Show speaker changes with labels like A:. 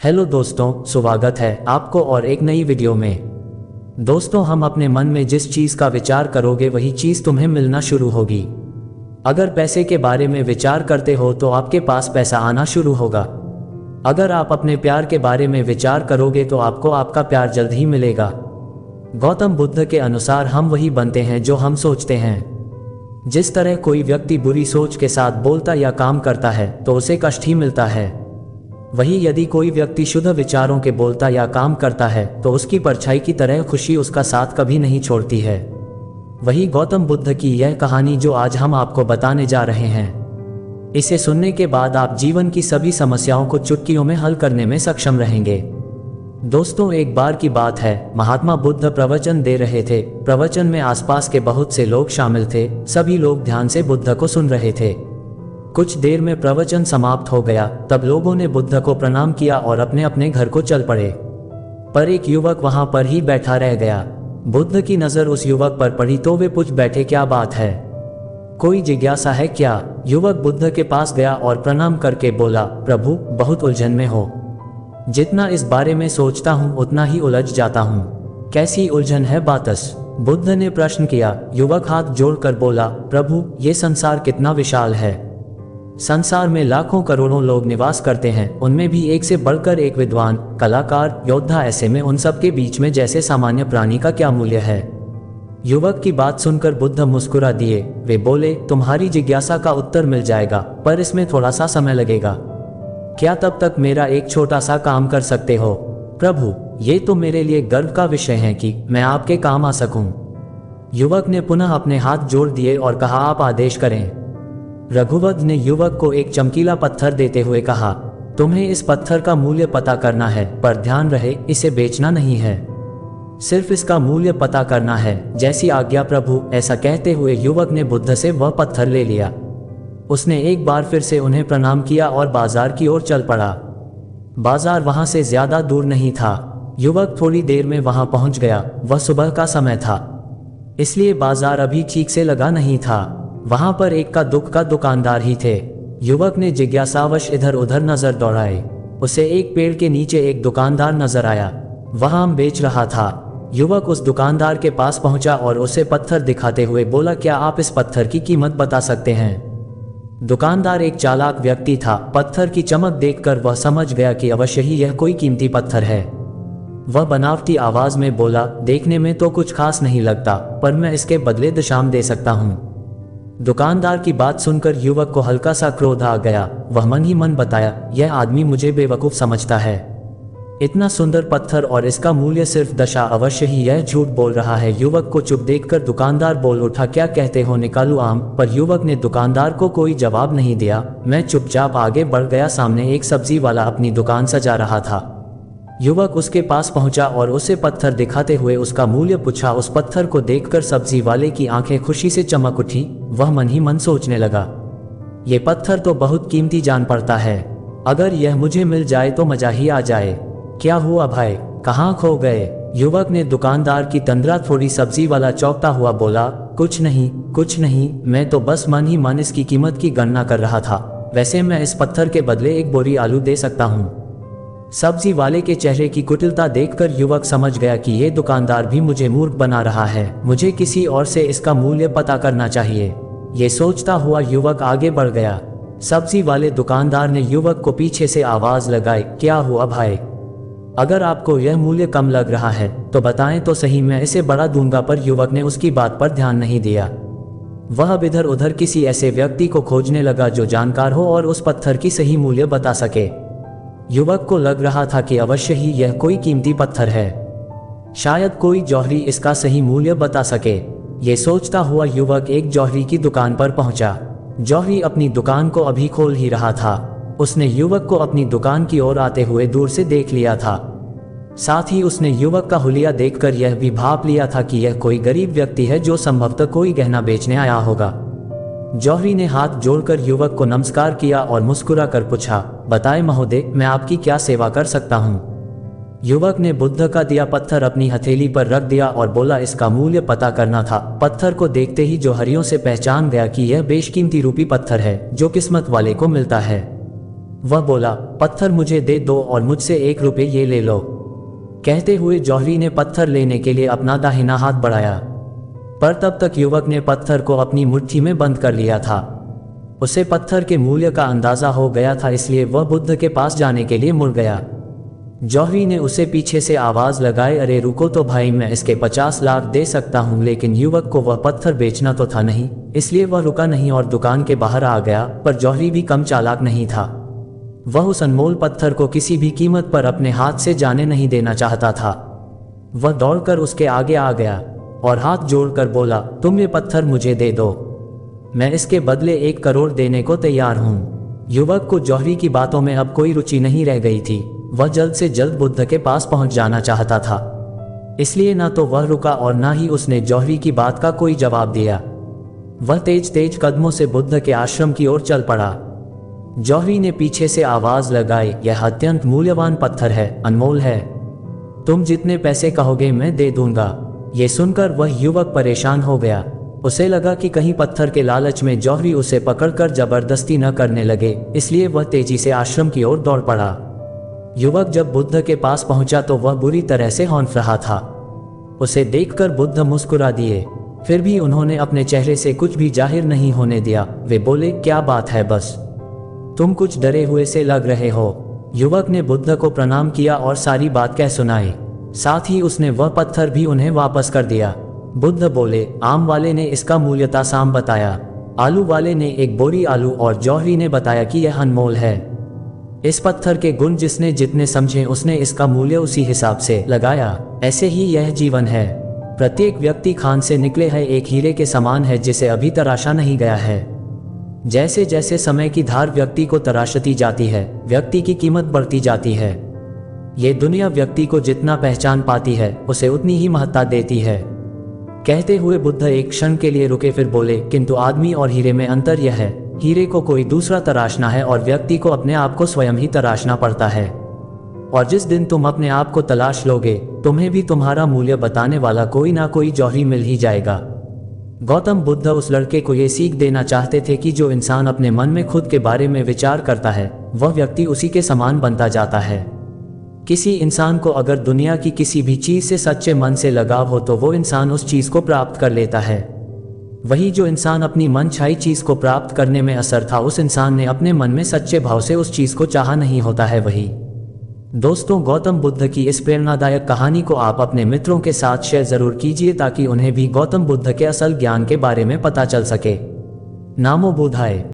A: Hello दोस्तों, स्वागत है आपको और एक नई वीडियो में। दोस्तों, हम अपने मन में जिस चीज़ का विचार करोगे वही चीज़ तुम्हें मिलना शुरू होगी। अगर पैसे के बारे में विचार करते हो तो आपके पास पैसा आना शुरू होगा। अगर आप अपने प्यार के बारे में विचार करोगे तो आपको आपका प्यार जल्द ही मिलेगा। गौतम बुद्ध के अनुसार हम वही बनते हैं जो हम सोचते हैं। जिस तरह कोई व्यक्ति बुरी सोच के साथ बोलता या काम करता है तो उसे कष्ट ही मिलता है, वही यदि कोई व्यक्ति शुद्ध विचारों के बोलता या काम करता है तो उसकी परछाई की तरह खुशी उसका साथ कभी नहीं छोड़ती है। वही गौतम बुद्ध की यह कहानी जो आज हम आपको बताने जा रहे हैं। इसे सुनने के बाद आप जीवन की सभी समस्याओं को चुटकियों में हल करने में सक्षम रहेंगे। दोस्तों, एक बार की बात है, महात्मा बुद्ध प्रवचन दे रहे थे। प्रवचन में आसपास के बहुत से लोग शामिल थे। सभी लोग ध्यान से बुद्ध को सुन रहे थे। कुछ देर में प्रवचन समाप्त हो गया। तब लोगों ने बुद्ध को प्रणाम किया और अपने अपने घर को चल पड़े। पर एक युवक वहां पर ही बैठा रह गया। बुद्ध की नजर उस युवक पर पड़ी तो वे पूछ बैठे, क्या बात है, कोई जिज्ञासा है क्या? युवक बुद्ध के पास गया और प्रणाम करके बोला, प्रभु, बहुत उलझन में हो। जितना इस बारे में सोचता हूँ उतना ही उलझ जाता हूँ। कैसी उलझन है बातस? बुद्ध ने प्रश्न किया। युवक हाथ जोड़कर बोला, प्रभु, ये संसार कितना विशाल है। संसार में लाखों करोड़ों लोग निवास करते हैं, उनमें भी एक से बढ़कर एक विद्वान, कलाकार, योद्धा। ऐसे में उन सब के बीच में जैसे सामान्य प्राणी का क्या मूल्य है? युवक की बात सुनकर बुद्ध मुस्कुरा दिए। वे बोले, तुम्हारी जिज्ञासा का उत्तर मिल जाएगा, पर इसमें थोड़ा सा समय लगेगा। क्या तब तक मेरा एक छोटा सा काम कर सकते हो? प्रभु, ये तो मेरे लिए गर्व का विषय है कि मैं आपके काम आ सकूं। युवक ने पुनः अपने हाथ जोड़ दिए और कहा, आप आदेश करें। रघुवंश ने युवक को एक चमकीला पत्थर देते हुए कहा, तुम्हें इस पत्थर का मूल्य पता करना है, पर ध्यान रहे इसे बेचना नहीं है, सिर्फ इसका मूल्य पता करना है। जैसी आज्ञा प्रभु। ऐसा कहते हुए युवक ने बुद्ध से वह पत्थर ले लिया। उसने एक बार फिर से उन्हें प्रणाम किया और बाजार की ओर चल पड़ा। बाजार वहां से ज्यादा दूर नहीं था। युवक थोड़ी देर में वहां पहुंच गया। वह सुबह का समय था, इसलिए बाजार अभी ठीक से लगा नहीं था। वहां पर एक का दुख का दुकानदार ही थे। युवक ने जिज्ञासावश इधर उधर नजर दौड़ाई। उसे एक पेड़ के नीचे एक दुकानदार नजर आया। वह आम बेच रहा था। युवक उस दुकानदार के पास पहुंचा और उसे पत्थर दिखाते हुए बोला, क्या आप इस पत्थर की कीमत बता सकते हैं? दुकानदार एक चालाक व्यक्ति था। पत्थर की चमक देखकर वह समझ गया कि अवश्य ही यह कोई कीमती पत्थर है। वह बनावटी आवाज में बोला, देखने में तो कुछ खास नहीं लगता, पर मैं इसके बदले दशाम दे सकता हूँ। दुकानदार की बात सुनकर युवक को हल्का सा क्रोध आ गया। वह मन ही मन बताया, यह आदमी मुझे बेवकूफ समझता है। इतना सुंदर पत्थर और इसका मूल्य सिर्फ दशा, अवश्य ही यह झूठ बोल रहा है। युवक को चुप देखकर दुकानदार बोल उठा, क्या कहते हो, निकालूं आम? पर युवक ने दुकानदार को कोई जवाब नहीं दिया। मैं चुपचाप आगे बढ़ गया। सामने एक सब्जी वाला अपनी दुकान सजा रहा था। युवक उसके पास पहुंचा और उसे पत्थर दिखाते हुए उसका मूल्य पूछा। उस पत्थर को देखकर सब्जी वाले की आंखें खुशी से चमक उठी। वह मन ही मन सोचने लगा, ये पत्थर तो बहुत कीमती जान पड़ता है। अगर यह मुझे मिल जाए तो मजा ही आ जाए। क्या हुआ भाई, कहाँ खो गए? युवक ने दुकानदार की तंद्रा थोड़ी। सब्जी वाला चौंकता हुआ बोला, कुछ नहीं, कुछ नहीं, मैं तो बस मन ही मन इसकी कीमत की गणना कर रहा था। वैसे मैं इस पत्थर के बदले एक बोरी आलू दे सकता हूँ। सब्जी वाले के चेहरे की कुटिलता देखकर युवक समझ गया कि ये दुकानदार भी मुझे मूर्ख बना रहा है। मुझे किसी और से इसका मूल्य पता करना चाहिए। ये सोचता हुआ युवक आगे बढ़ गया। सब्जी वाले दुकानदार ने युवक को पीछे से आवाज लगाई, क्या हुआ भाई? अगर आपको यह मूल्य कम लग रहा है तो बताएं तो सही, मैं इसे बढ़ा दूंगा। पर युवक ने उसकी बात पर ध्यान नहीं दिया। वह अब इधर उधर किसी ऐसे व्यक्ति को खोजने लगा जो जानकार हो और उस पत्थर की सही मूल्य बता सके। युवक को लग रहा था कि अवश्य ही यह कोई कीमती पत्थर है, शायद कोई जौहरी इसका सही मूल्य बता सके। ये सोचता हुआ युवक एक जौहरी की दुकान पर पहुंचा। जौहरी अपनी दुकान को अभी खोल ही रहा था। उसने युवक को अपनी दुकान की ओर आते हुए दूर से देख लिया था। साथ ही उसने युवक का हुलिया देखकर यह भी भाप लिया था कि यह कोई गरीब व्यक्ति है जो संभवतः कोई गहना बेचने आया होगा। जौहरी ने हाथ जोड़कर युवक को नमस्कार किया और मुस्कुरा कर पूछा, बताएं महोदय, मैं आपकी क्या सेवा कर सकता हूँ? युवक ने बुद्ध का दिया पत्थर अपनी हथेली पर रख दिया और बोला, इसका मूल्य पता करना था। पत्थर को देखते ही जौहरियों से पहचान गया कि यह बेशकीमती रूपी पत्थर है जो किस्मत वाले को मिलता है। वह बोला, पत्थर मुझे दे दो और मुझसे 1 रुपये ये ले लो। कहते हुए जौहरी ने पत्थर लेने के लिए अपना दाहिना हाथ बढ़ाया, पर तब तक युवक ने पत्थर को अपनी मुट्ठी में बंद कर लिया था। उसे पत्थर के मूल्य का अंदाजा हो गया था, इसलिए वह बुद्ध के पास जाने के लिए मुड़ गया। जौहरी ने उसे पीछे से आवाज लगाई, अरे रुको तो भाई, मैं इसके 50 लाख दे सकता हूँ। लेकिन युवक को वह पत्थर बेचना तो था नहीं, इसलिए वह रुका नहीं और दुकान के बाहर आ गया। पर जौहरी भी कम चालाक नहीं था। वह उस अनमोल पत्थर को किसी भी कीमत पर अपने हाथ से जाने नहीं देना चाहता था। वह दौड़कर उसके आगे आ गया और हाथ जोड़कर बोला, तुम ये पत्थर मुझे दे दो, मैं इसके बदले 1 करोड़ देने को तैयार हूँ। युवक को जौहरी की बातों में अब कोई रुचि नहीं रह गई थी। वह जल्द से जल्द बुद्ध के पास पहुंच जाना चाहता था, इसलिए ना तो वह रुका और ना ही उसने जौहरी की बात का कोई जवाब दिया। वह तेज तेज कदमों से बुद्ध के आश्रम की ओर चल पड़ा। जौहरी ने पीछे से आवाज लगाई, यह अत्यंत मूल्यवान पत्थर है, अनमोल है, तुम जितने पैसे कहोगे मैं दे दूंगा। ये सुनकर वह युवक परेशान हो गया। उसे लगा कि कहीं पत्थर के लालच में जौहरी उसे पकड़कर जबरदस्ती न करने लगे, इसलिए वह तेजी से आश्रम की ओर दौड़ पड़ा। युवक जब बुद्ध के पास पहुंचा तो वह बुरी तरह से हौंफ रहा था। उसे देखकर बुद्ध मुस्कुरा दिए, फिर भी उन्होंने अपने चेहरे से कुछ भी जाहिर नहीं होने दिया। वे बोले, क्या बात है, बस तुम कुछ डरे हुए से लग रहे हो। युवक ने बुद्ध को प्रणाम किया और सारी बात कह सुनाई। साथ ही उसने वह पत्थर भी उन्हें वापस कर दिया। बुद्ध बोले, आम वाले ने इसका मूल्य तासाम बताया, आलू वाले ने 1 बोरी आलू और जौहरी ने बताया कि यह अनमोल है। इस पत्थर के गुण जिसने जितने समझे उसने इसका मूल्य उसी हिसाब से लगाया। ऐसे ही यह जीवन है, प्रत्येक व्यक्ति खान से निकले है एक हीरे के समान है जिसे अभी तराशा नहीं गया है। जैसे जैसे समय की धार व्यक्ति को तराशती जाती है, व्यक्ति की कीमत बढ़ती जाती है। ये दुनिया व्यक्ति को जितना पहचान पाती है उसे उतनी ही महत्ता देती है। कहते हुए बुद्ध एक क्षण के लिए रुके, फिर बोले, किंतु आदमी और हीरे में अंतर यह है, हीरे को कोई दूसरा तराशना है और व्यक्ति को अपने आप को स्वयं ही तराशना पड़ता है। और जिस दिन तुम अपने आप को तलाश लोगे, तुम्हें भी तुम्हारा मूल्य बताने वाला कोई ना कोई जौहरी मिल ही जाएगा। गौतम बुद्ध उस लड़के को ये सीख देना चाहते थे कि जो इंसान अपने मन में खुद के बारे में विचार करता है, वह व्यक्ति उसी के समान बनता जाता है। किसी इंसान को अगर दुनिया की किसी भी चीज से सच्चे मन से लगाव हो तो वो इंसान उस चीज को प्राप्त कर लेता है। वही जो इंसान अपनी मनचाही चीज को प्राप्त करने में असर था, उस इंसान ने अपने मन में सच्चे भाव से उस चीज को चाहा नहीं होता है वही। दोस्तों, गौतम बुद्ध की इस प्रेरणादायक कहानी को आप अपने मित्रों के साथ शेयर जरूर कीजिए ताकि उन्हें भी गौतम बुद्ध के असल ज्ञान के बारे में पता चल सके। नामो बुद्धाय।